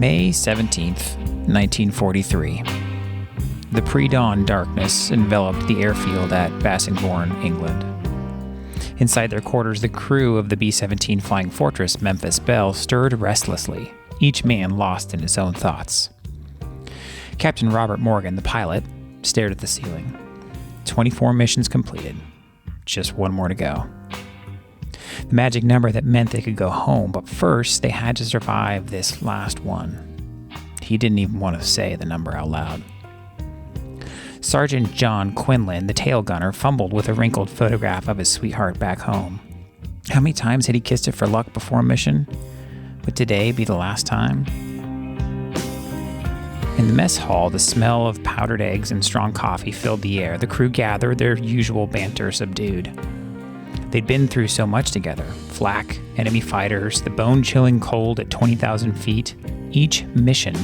May 17th, 1943. The pre-dawn darkness enveloped the airfield at Bassingbourn, England. Inside their quarters, the crew of the B-17 Flying Fortress Memphis Belle stirred restlessly, each man lost in his own thoughts. Captain Robert Morgan, the pilot, stared at the ceiling. 24 missions completed. Just one more to go. The magic number that meant they could go home, but first they had to survive this last one. He didn't even want to say the number out loud. Sergeant John Quinlan, the tail gunner, fumbled with a wrinkled photograph of his sweetheart back home. How many times had he kissed it for luck before a mission? Would today be the last time? In the mess hall, the smell of powdered eggs and strong coffee filled the air. The crew gathered, their usual banter subdued. They'd been through so much together. Flak, enemy fighters, the bone-chilling cold at 20,000 feet. Each mission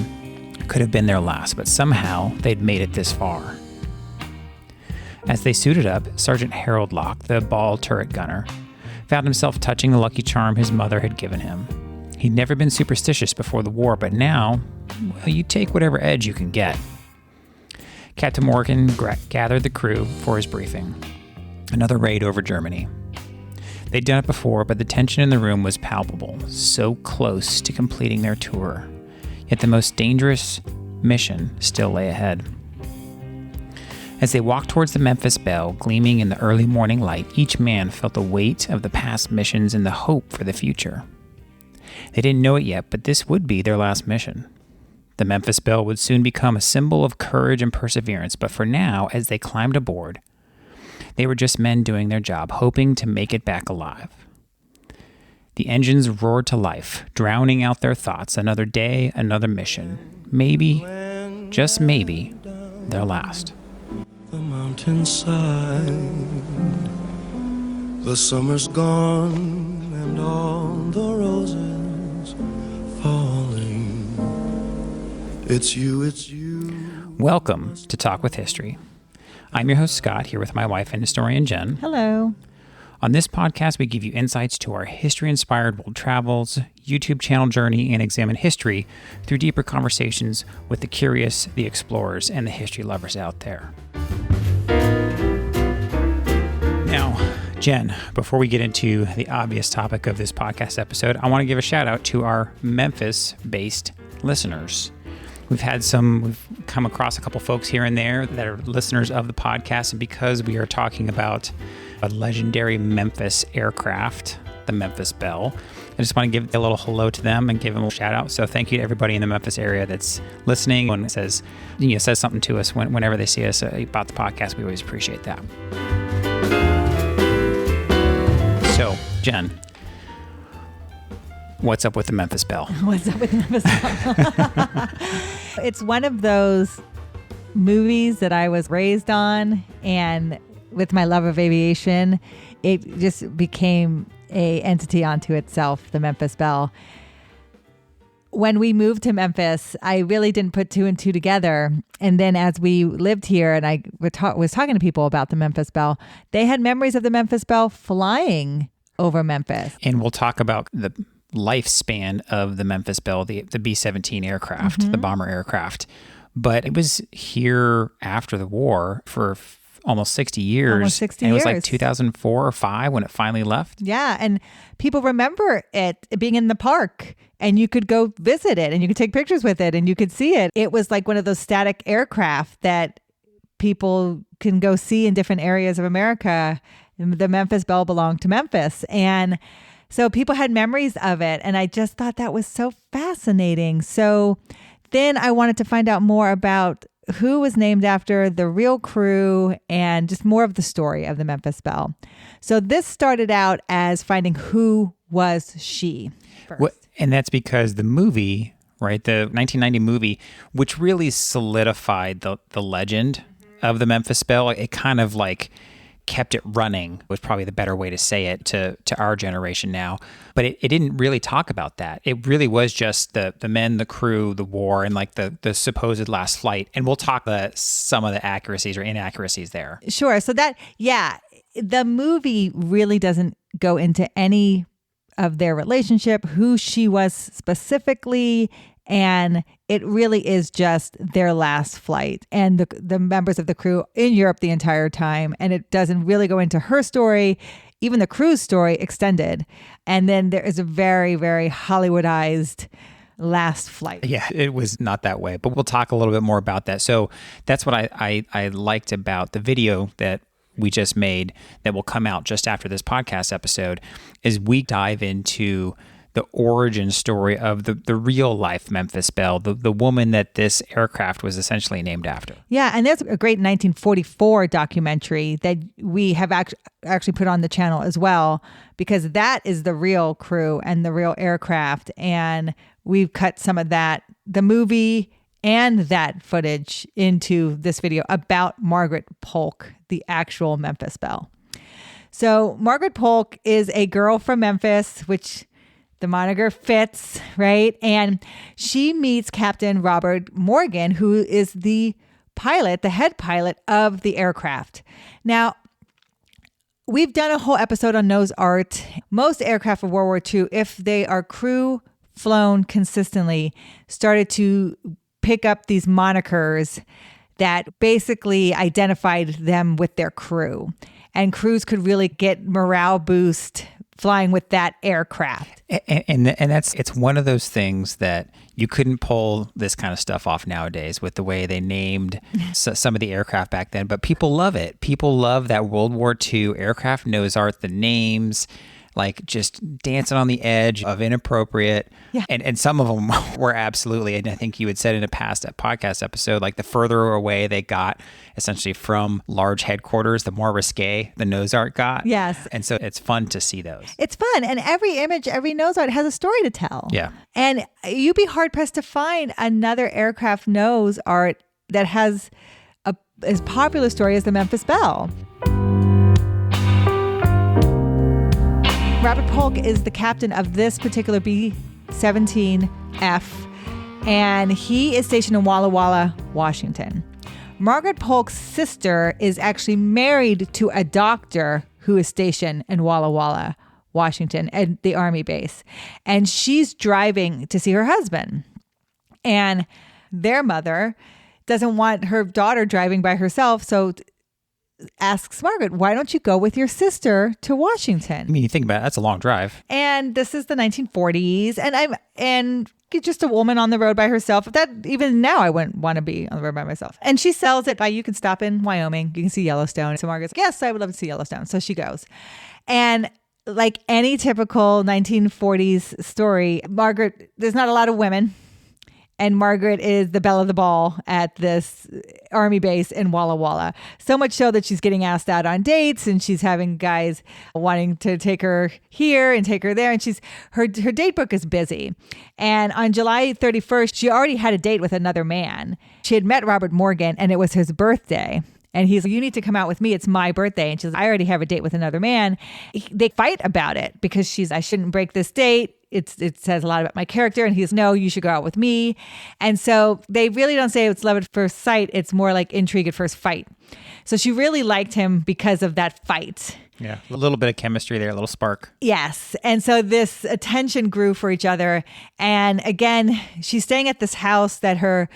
could have been their last, but somehow they'd made it this far. As they suited up, Sergeant Harold Locke, the ball turret gunner, found himself touching the lucky charm his mother had given him. He'd never been superstitious before the war, but now, well, you take whatever edge you can get. Captain Morgan gathered the crew for his briefing. Another raid over Germany. They'd done it before, but the tension in the room was palpable, so close to completing their tour. Yet the most dangerous mission still lay ahead. As they walked towards the Memphis Belle, gleaming in the early morning light, each man felt the weight of the past missions and the hope for the future. They didn't know it yet, but this would be their last mission. The Memphis Belle would soon become a symbol of courage and perseverance, but for now, as they climbed aboard, they were just men doing their job, hoping to make it back alive. The engines roared to life, drowning out their thoughts. Another day, another mission. Maybe, just maybe, their last. The mountainside, the summer's gone and all the roses falling. It's you. Welcome to Talk with History. I'm your host, Scott, here with my wife and historian, Jen. Hello. On this podcast, we give you insights to our history-inspired world travels, YouTube channel journey, and examine history through deeper conversations with the curious, the explorers, and the history lovers out there. Now, Jen, before we get into the obvious topic of this podcast episode, I want to give a shout out to our Memphis-based listeners. We've come across a couple folks here and there that are listeners of the podcast, and because we are talking about a legendary Memphis aircraft, the Memphis Belle, I just want to give a little hello to them and give them a shout out. So thank you to everybody in the Memphis area that's listening and says something to us whenever they see us about the podcast. We always appreciate that. So, Jen, what's up with the Memphis Belle? What's up with the Memphis Belle? It's one of those movies that I was raised on, and with my love of aviation, it just became an entity unto itself, the Memphis Belle. When we moved to Memphis, I really didn't put two and two together. And then as we lived here and I was talking to people about the Memphis Belle, they had memories of the Memphis Belle flying over Memphis. And we'll talk about the lifespan of the Memphis Belle, the B-17 aircraft, the bomber aircraft. But it was here after the war for almost 60 years. Almost 60 and it was years. like 2004 or 5 when it finally left. Yeah. And people remember it being in the park, and you could go visit it and you could take pictures with it and you could see it. It was like one of those static aircraft that people can go see in different areas of America. The Memphis Belle belonged to Memphis. And so people had memories of it. And I just thought that was so fascinating. So then I wanted to find out more about who was named after, the real crew, and just more of the story of the Memphis Belle. So this started out as finding who was she first. And that's because the movie, right, the 1990 movie, which really solidified the legend of the Memphis Belle, it kind of like kept it running, was probably the better way to say it to our generation now. But it didn't really talk about that. It really was just the men, the crew, the war, and like the supposed last flight. And we'll talk some of the accuracies or inaccuracies there. Sure. So the movie really doesn't go into any of their relationship, who she was specifically, And it really is just their last flight and the members of the crew in Europe the entire time. And it doesn't really go into her story, even the crew's story extended. And then there is a very, very Hollywoodized last flight. Yeah, it was not that way, but we'll talk a little bit more about that. So that's what I liked about the video that we just made that will come out just after this podcast episode, is we dive into the origin story of the real life Memphis Belle, the woman that this aircraft was essentially named after. Yeah, and there's a great 1944 documentary that we have actually put on the channel as well, because that is the real crew and the real aircraft. And we've cut some of that, the movie and that footage, into this video about Margaret Polk, the actual Memphis Belle. So Margaret Polk is a girl from Memphis, which the moniker fits, right? And she meets Captain Robert Morgan, who is the pilot, the head pilot of the aircraft. Now, we've done a whole episode on nose art. Most aircraft of World War II, if they are crew flown consistently, started to pick up these monikers that basically identified them with their crew. And crews could really get morale boost flying with that aircraft. And it's one of those things that you couldn't pull this kind of stuff off nowadays with the way they named some of the aircraft back then. But people love it. People love that World War II aircraft nose art, the names, like just dancing on the edge of inappropriate. Yeah. And some of them were absolutely, and I think you had said in a past podcast episode, like the further away they got essentially from large headquarters, the more risque the nose art got. Yes. And so it's fun to see those. It's fun. And every image, every nose art has a story to tell. Yeah. And you'd be hard pressed to find another aircraft nose art that has as popular story as the Memphis Belle. Robert Polk is the captain of this particular B-17F, and he is stationed in Walla Walla, Washington. Margaret Polk's sister is actually married to a doctor who is stationed in Walla Walla, Washington, at the Army base. And she's driving to see her husband. And their mother doesn't want her daughter driving by herself, so asks Margaret, why don't you go with your sister to Washington? I mean, you think about it, that's a long drive. And this is the 1940s, and just a woman on the road by herself. That even now I wouldn't want to be on the road by myself. And she sells it by, you can stop in Wyoming, you can see Yellowstone. So Margaret's like, yes, I would love to see Yellowstone. So she goes. And like any typical 1940s story, Margaret, there's not a lot of women. And Margaret is the belle of the ball at this Army base in Walla Walla. So much so that she's getting asked out on dates, and she's having guys wanting to take her here and take her there. And her date book is busy. And on July 31st, she already had a date with another man. She had met Robert Morgan, and it was his birthday. And he's like, you need to come out with me. It's my birthday. And she's like, I already have a date with another man. They fight about it because I shouldn't break this date. It says a lot about my character. And he's, no, you should go out with me. And so they really don't say it's love at first sight. It's more like intrigue at first fight. So she really liked him because of that fight. Yeah, a little bit of chemistry there, a little spark. Yes. And so this attention grew for each other. And again, she's staying at this house that her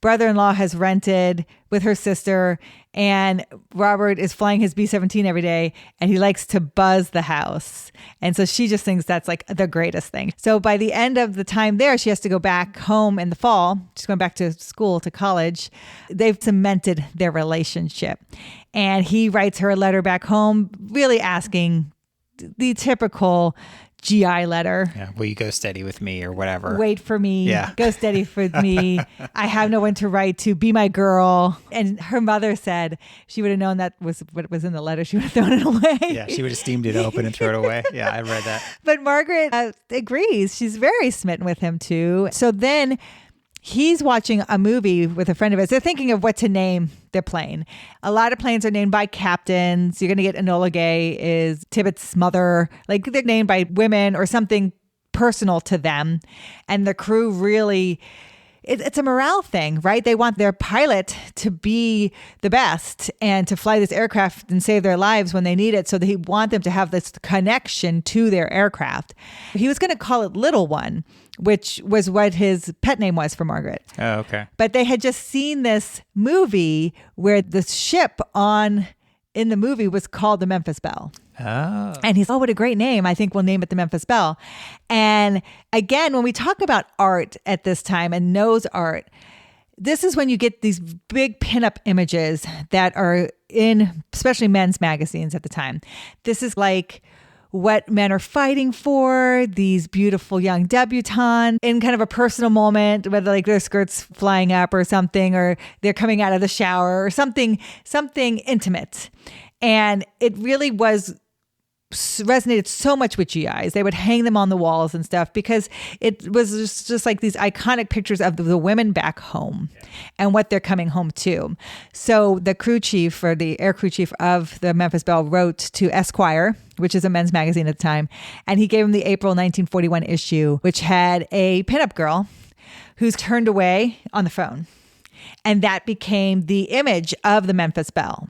brother-in-law has rented with her sister, and Robert is flying his B-17 every day, and he likes to buzz the house. And so she just thinks that's like the greatest thing. So by the end of the time there, she has to go back home in the fall. She's going back to school, to college. They've cemented their relationship. And he writes her a letter back home, really asking the typical GI letter. Yeah, will you go steady with me or whatever? Wait for me. Yeah. Go steady for me. I have no one to write to. Be my girl. And her mother said she would have known that was what was in the letter. She would have thrown it away. Yeah, she would have steamed it open and thrown it away. Yeah, I read that. But Margaret agrees. She's very smitten with him too. So then he's watching a movie with a friend of his. They're thinking of what to name their plane. A lot of planes are named by captains. You're going to get Enola Gay is Tibbet's mother. Like they're named by women or something personal to them. And the crew really it's a morale thing, right? They want their pilot to be the best and to fly this aircraft and save their lives when they need it. So they want them to have this connection to their aircraft. He was going to call it Little One, which was what his pet name was for Margaret. Oh, okay. But they had just seen this movie where the ship in the movie was called the Memphis Belle. Oh. And he's, what a great name. I think we'll name it the Memphis Belle. And again, when we talk about art at this time and nose art, this is when you get these big pinup images that are in, especially men's magazines at the time. This is like what men are fighting for, these beautiful young debutantes in kind of a personal moment, whether like their skirts flying up or something, or they're coming out of the shower or something intimate. And it really resonated so much with GIs. They would hang them on the walls and stuff because it was just like these iconic pictures of the women back home and what they're coming home to. So the crew chief, or the air crew chief of the Memphis Belle, wrote to Esquire, which is a men's magazine at the time, and he gave him the April 1941 issue, which had a pinup girl who's turned away on the phone. And that became the image of the Memphis Belle.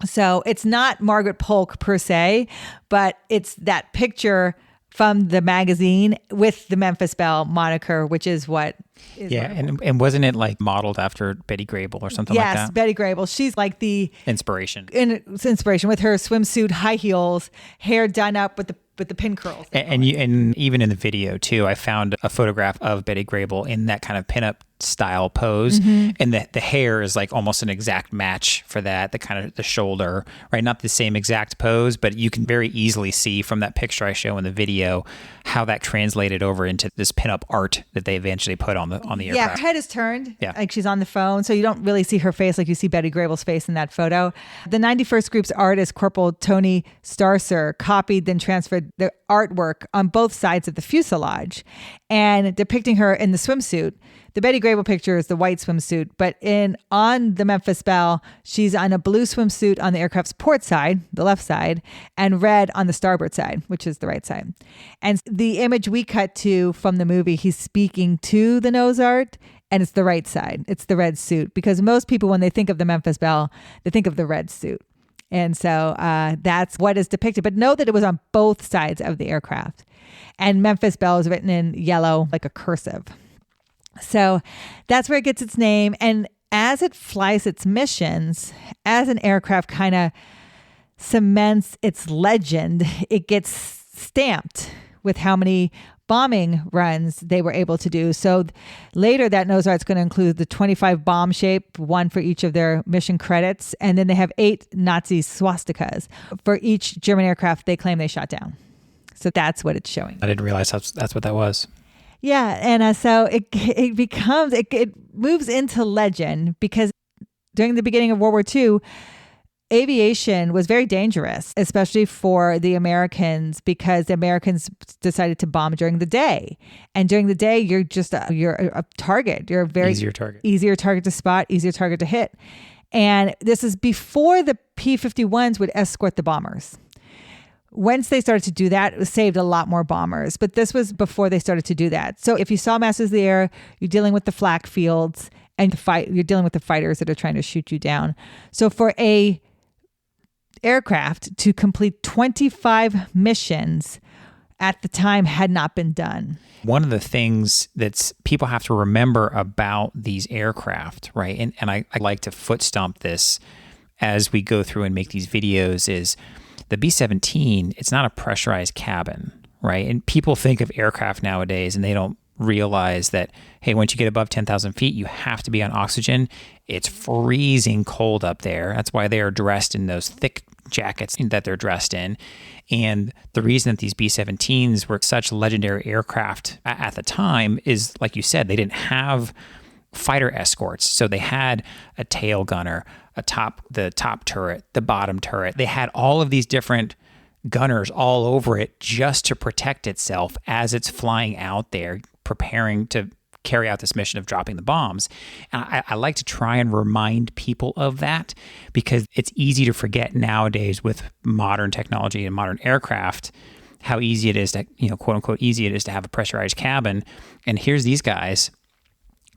So it's not Margaret Polk per se, but it's that picture from the magazine with the Memphis Belle moniker, which is what is. Yeah, and wasn't it like modeled after Betty Grable or something like that? Yes, Betty Grable. She's like the inspiration. Inspiration with her swimsuit, high heels, hair done up with the pin curls. And even in the video too, I found a photograph of Betty Grable in that kind of pinup style pose, and the hair is like almost an exact match for that. The kind of the shoulder, right? Not the same exact pose, but you can very easily see from that picture I show in the video how that translated over into this pinup art that they eventually put on the aircraft. Yeah, her head is turned, yeah, like she's on the phone, so you don't really see her face like you see Betty Grable's face in that photo. The 91st Group's artist, Corporal Tony Starcer, copied then transferred the artwork on both sides of the fuselage, and depicting her in the swimsuit. The Betty Grable picture is the white swimsuit, but on the Memphis Belle, she's on a blue swimsuit on the aircraft's port side, the left side, and red on the starboard side, which is the right side. And the image we cut to from the movie, he's speaking to the nose art, and it's the right side. It's the red suit, because most people, when they think of the Memphis Belle, they think of the red suit. And so that's what is depicted. But know that it was on both sides of the aircraft. And Memphis Belle is written in yellow, like a cursive. So that's where it gets its name. And as it flies its missions, as an aircraft kind of cements its legend, it gets stamped with how many bombing runs they were able to do. So later that nose art's going to include the 25 bomb shape, one for each of their mission credits. And then they have 8 Nazi swastikas for each German aircraft they claim they shot down. So that's what it's showing. I didn't realize that's what that was. Yeah, and so it moves into legend because during the beginning of World War II, aviation was very dangerous, especially for the Americans, because the Americans decided to bomb during the day. And during the day, you're a target. You're a very easier target to spot, easier target to hit. And this is before the P-51s would escort the bombers. Once they started to do that, it saved a lot more bombers. But this was before they started to do that. So if you saw Masters of the Air, you're dealing with the flak fields, and you're dealing with the fighters that are trying to shoot you down. So for a aircraft to complete 25 missions at the time had not been done. One of the things that people have to remember about these aircraft, right? And I like to foot stomp this as we go through and make these videos, is the B-17, it's not a pressurized cabin, right? And people think of aircraft nowadays and they don't realize that, hey, once you get above 10,000 feet, you have to be on oxygen. It's freezing cold up there. That's why they are dressed in those thick jackets that they're dressed in. And the reason that these B-17s were such legendary aircraft at the time is, like you said, they didn't have fighter escorts. So they had a tail gunner, the top turret, the bottom turret. They had all of these different gunners all over it just to protect itself as it's flying out there, preparing to carry out this mission of dropping the bombs. And I like to try and remind people of that, because it's easy to forget nowadays with modern technology and modern aircraft how easy it is to, quote unquote, easy it is to have a pressurized cabin. And here's these guys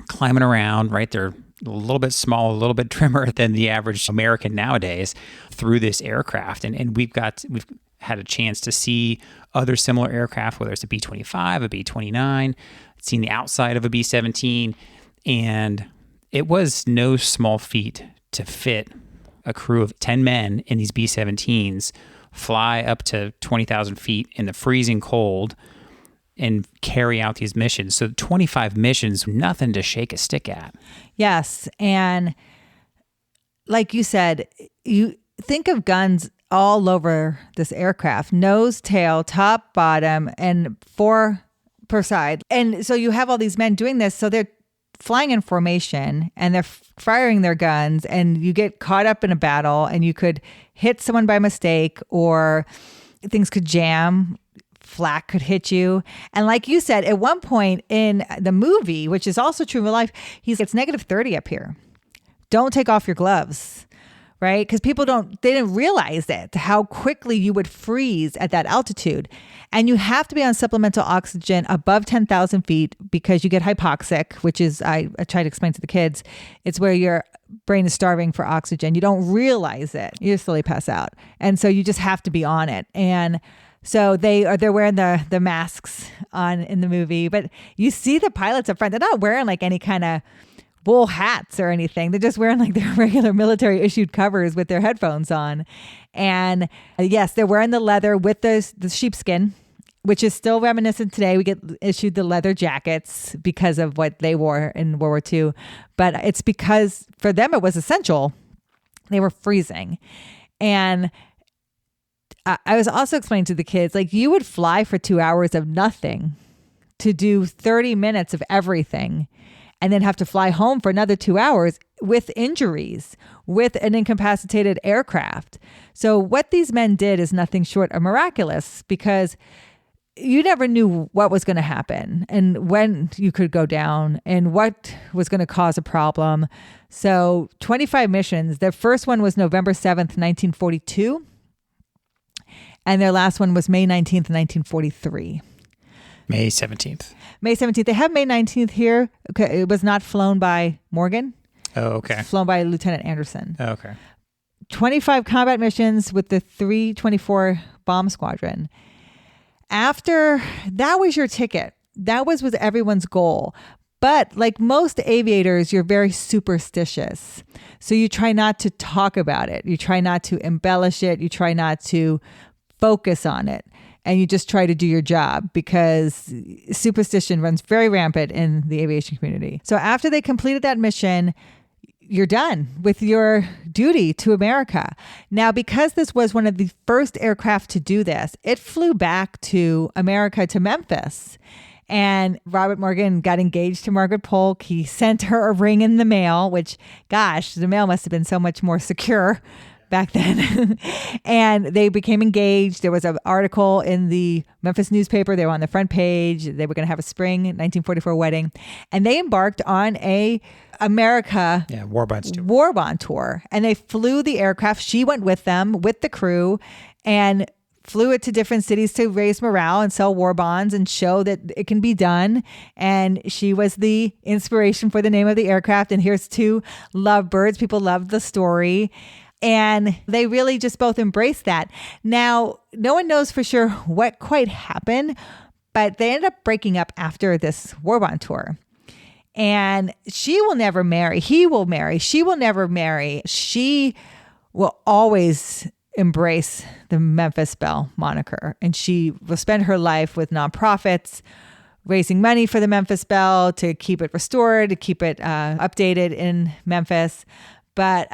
climbing around, right? They're a little bit small, a little bit trimmer than the average American nowadays through this aircraft. And we've had a chance to see other similar aircraft, whether it's a B-25, a B-29, seen the outside of a B-17, and it was no small feat to fit a crew of 10 men in these B-17s, fly up to 20,000 feet in the freezing cold, and carry out these missions. So 25 missions, nothing to shake a stick at. Yes. And like you said, you think of guns all over this aircraft, nose, tail, top, bottom, and 4 per side. And so you have all these men doing this. So they're flying in formation and they're firing their guns, and you get caught up in a battle and you could hit someone by mistake, or things could jam. Flak could hit you. And like you said, at one point in the movie, which is also true in real life, it's -30 up here. Don't take off your gloves, right? Because they didn't realize it, how quickly you would freeze at that altitude. And you have to be on supplemental oxygen above 10,000 feet because you get hypoxic, which is, I try to explain to the kids, it's where your brain is starving for oxygen. You don't realize it. You just slowly pass out. And so you just have to be on it. And so they're wearing the masks on in the movie, but you see the pilots up front. They're not wearing like any kind of wool hats or anything. They're just wearing like their regular military issued covers with their headphones on. And yes, they're wearing the leather with the sheepskin, which is still reminiscent today. We get issued the leather jackets because of what they wore in World War II. But it's because for them it was essential. They were freezing. And I was also explaining to the kids, like, you would fly for 2 hours of nothing to do 30 minutes of everything and then have to fly home for another 2 hours with injuries, with an incapacitated aircraft. So what these men did is nothing short of miraculous, because you never knew what was going to happen and when you could go down and what was going to cause a problem. So 25 missions. Their first one was November 7th, 1942. And their last one was May 19th, 1943. May 17th. May 17th. They have May 19th here. Okay, it was not flown by Morgan. Oh, okay. It's flown by Lieutenant Anderson. Oh, okay. 25 combat missions with the 324 bomb squadron. After that was your ticket. That was everyone's goal. But like most aviators, you're very superstitious. So you try not to talk about it. You try not to embellish it. You try not to focus on it. And you just try to do your job, because superstition runs very rampant in the aviation community. So after they completed that mission, you're done with your duty to America. Now, because this was one of the first aircraft to do this, it flew back to America, to Memphis. And Robert Morgan got engaged to Margaret Polk. He sent her a ring in the mail, which, gosh, the mail must have been so much more secure back then. And they became engaged. There was an article in the Memphis newspaper. They were on the front page. They were going to have a spring 1944 wedding. And they embarked on a America war bond tour. And they flew the aircraft. She went with them, with the crew, and flew it to different cities to raise morale and sell war bonds and show that it can be done. And she was the inspiration for the name of the aircraft. And here's 2 lovebirds. People loved the story. And they really just both embraced that. Now, no one knows for sure what quite happened, but they ended up breaking up after this war bond tour. And she will never marry. He will marry. She will never marry. She will always embrace the Memphis Belle moniker. And she will spend her life with nonprofits, raising money for the Memphis Belle to keep it restored, to keep it updated in Memphis. But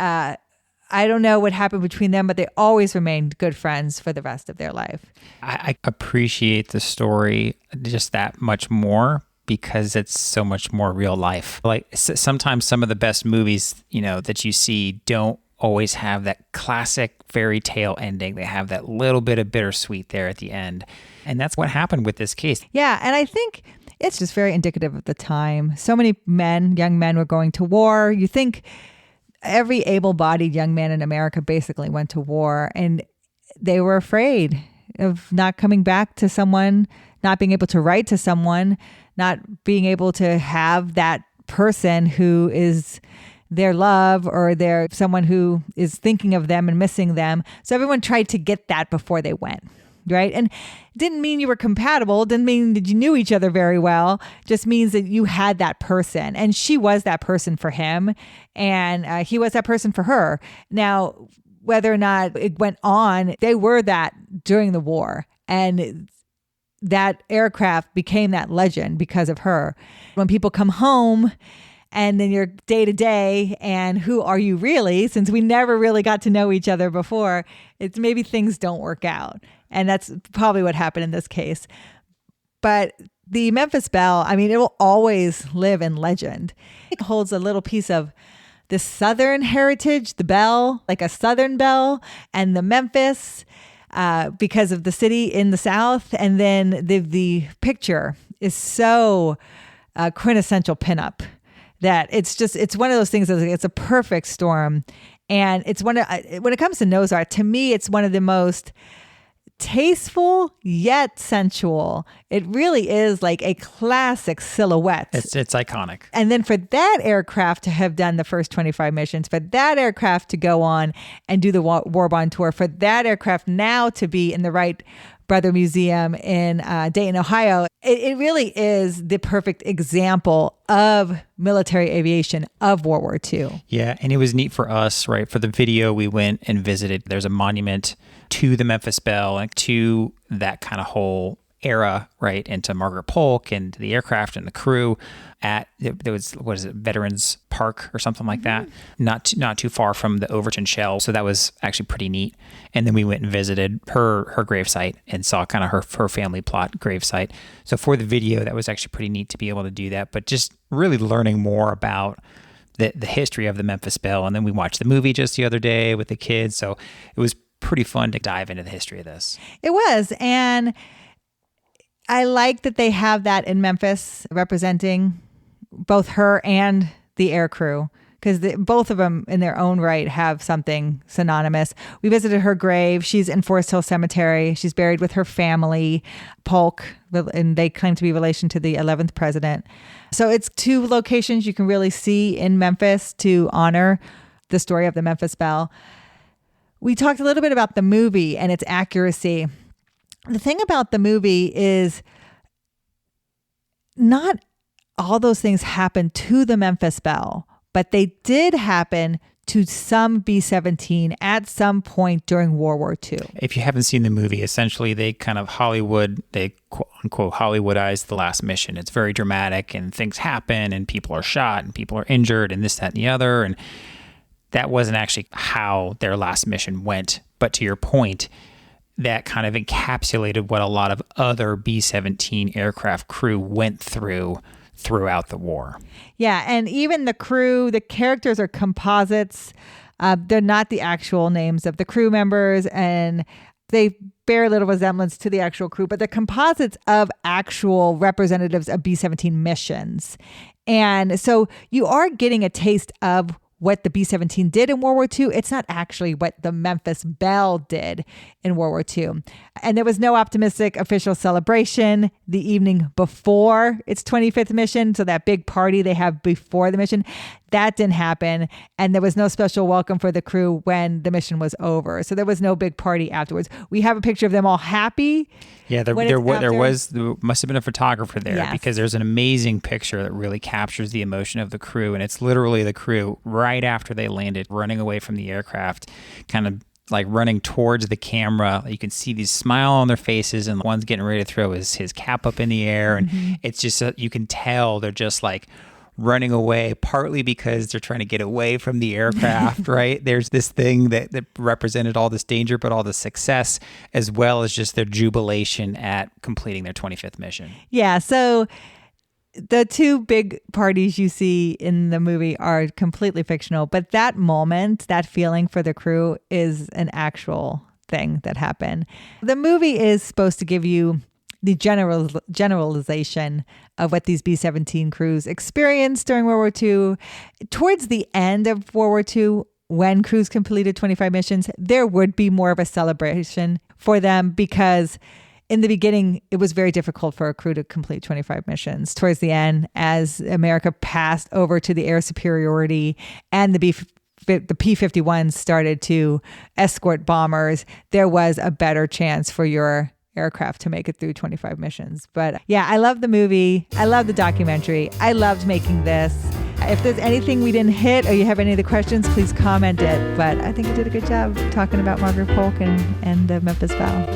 I don't know what happened between them, but they always remained good friends for the rest of their life. I appreciate the story just that much more because it's so much more real life. Like sometimes some of the best movies, that you see don't always have that classic fairy tale ending. They have that little bit of bittersweet there at the end. And that's what happened with this case. Yeah. And I think it's just very indicative of the time. So many young men were going to war. You think every able-bodied young man in America basically went to war, and they were afraid of not coming back to someone, not being able to write to someone, not being able to have that person who is their love or their someone who is thinking of them and missing them. So everyone tried to get that before they went. Right. And it didn't mean you were compatible. It didn't mean that you knew each other very well. Just means that you had that person, and she was that person for him, and he was that person for her. Now, whether or not it went on, they were that during the war, and that aircraft became that legend because of her. When people come home and then you're day to day, and who are you really? Since we never really got to know each other before, it's maybe things don't work out. And that's probably what happened in this case. But the Memphis Belle, I mean, it will always live in legend. It holds a little piece of the Southern heritage, the bell, like a Southern belle, and the Memphis, because of the city in the South. And then the picture is so quintessential pinup that it's one of those things that it's a perfect storm. And it's when it comes to nose art, to me, it's one of the most tasteful yet sensual. It really is like a classic silhouette. It's iconic. And then for that aircraft to have done the first 25 missions, for that aircraft to go on and do the War Bond tour, for that aircraft now to be in the Wright Brother Museum in Dayton, Ohio, it really is the perfect example of military aviation of World War II. Yeah, and it was neat for us, right? For the video, we went and visited. There's a monument to the Memphis Belle and to that kind of whole era, right? And to Margaret Polk and the aircraft and the crew at, there was, what is it, Veterans Park or something like that, not too far from the Overton Shell. So that was actually pretty neat. And then we went and visited her gravesite and saw kind of her family plot gravesite. So for the video, that was actually pretty neat to be able to do that. But just really learning more about the history of the Memphis Belle. And then we watched the movie just the other day with the kids. So it was pretty fun to dive into the history of this. It was. And I like that they have that in Memphis representing both her and the air crew, because both of them in their own right have something synonymous. We visited her grave. She's in Forest Hill Cemetery. She's buried with her family, Polk, and they claim to be relation to the 11th president. So it's two locations you can really see in Memphis to honor the story of the Memphis Belle. We talked a little bit about the movie and its accuracy. The thing about the movie is not all those things happened to the Memphis Belle, but they did happen to some B-17 at some point during World War II. If you haven't seen the movie, essentially they kind of they quote unquote Hollywoodized the last mission. It's very dramatic and things happen and people are shot and people are injured and this, that, and the other. And that wasn't actually how their last mission went. But to your point, that kind of encapsulated what a lot of other B-17 aircraft crew went throughout the war. Yeah, and even the crew, the characters are composites. They're not the actual names of the crew members, and they bear little resemblance to the actual crew, but they're composites of actual representatives of B-17 missions. And so you are getting a taste of what the B-17 did in World War II. It's not actually what the Memphis Belle did in World War II. And there was no optimistic official celebration the evening before its 25th mission. So that big party they have before the mission, that didn't happen. And there was no special welcome for the crew when the mission was over. So there was no big party afterwards. We have a picture of them all happy. Yeah, there must have been a photographer there, yes, because there's an amazing picture that really captures the emotion of the crew. And it's literally the crew right after they landed, running away from the aircraft, kind of like running towards the camera. You can see these smile on their faces, and the one's getting ready to throw his cap up in the air. And it's just, you can tell they're just like running away, partly because they're trying to get away from the aircraft, right? There's this thing that represented all this danger, but all the success, as well as just their jubilation at completing their 25th mission. Yeah, so the two big parties you see in the movie are completely fictional, but that moment, that feeling for the crew is an actual thing that happened. The movie is supposed to give you the generalization of what these B-17 crews experienced during World War II. Towards the end of World War II, when crews completed 25 missions, there would be more of a celebration for them, because in the beginning, it was very difficult for a crew to complete 25 missions. Towards the end, as America passed over to the air superiority and the P-51s started to escort bombers, there was a better chance for your aircraft to make it through 25 missions. But yeah, I love the movie. I love the documentary. I loved making this. If there's anything we didn't hit or you have any other questions, please comment it. But I think you did a good job talking about Margaret Polk and the Memphis Belle.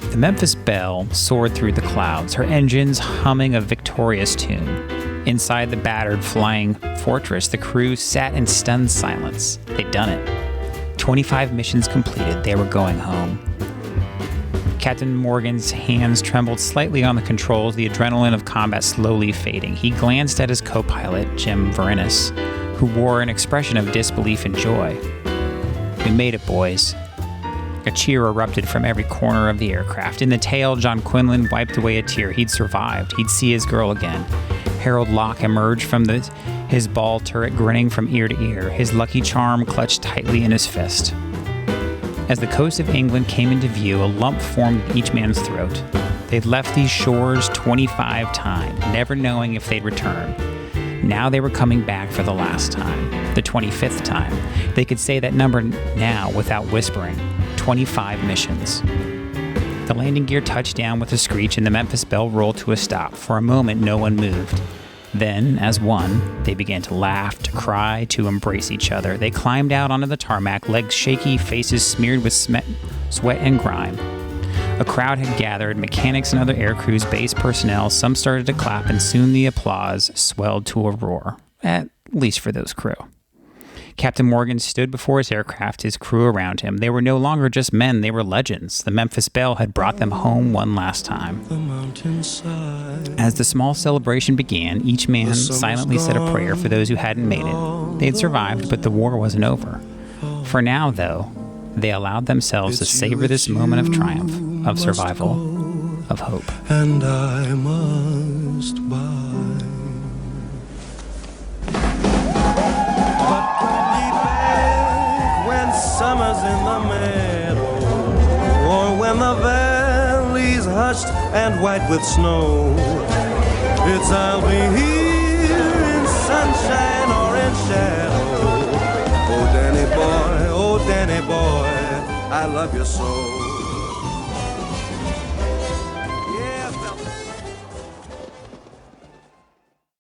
The Memphis Belle soared through the clouds, her engines humming a victorious tune. Inside the battered flying fortress, the crew sat in stunned silence. They'd done it. 25 missions completed, they were going home. Captain Morgan's hands trembled slightly on the controls, the adrenaline of combat slowly fading. He glanced at his co-pilot, Jim Verinis, who wore an expression of disbelief and joy. "We made it, boys." A cheer erupted from every corner of the aircraft. In the tail, John Quinlan wiped away a tear. He'd survived. He'd see his girl again. Harold Locke emerged from his ball turret, grinning from ear to ear, his lucky charm clutched tightly in his fist. As the coast of England came into view, a lump formed in each man's throat. They'd left these shores 25 times, never knowing if they'd return. Now they were coming back for the last time, the 25th time. They could say that number now without whispering. 25 missions. The landing gear touched down with a screech and the Memphis Belle rolled to a stop. For a moment, no one moved. Then, as one, they began to laugh, to cry, to embrace each other. They climbed out onto the tarmac, legs shaky, faces smeared with sweat and grime. A crowd had gathered, mechanics and other air crews, base personnel. Some started to clap, and soon the applause swelled to a roar, at least for those crew. Captain Morgan stood before his aircraft, his crew around him. They were no longer just men, they were legends. The Memphis Belle had brought them home one last time. As the small celebration began, each man silently said a prayer for those who hadn't made it. They had survived, but the war wasn't over. For now, though, they allowed themselves to savor this moment of triumph, of survival, of hope. And I must buy. Summer's in the meadow, or when the valley's hushed and white with snow. It's I'll be here in sunshine or in shadow. Oh, Danny boy, I love you so.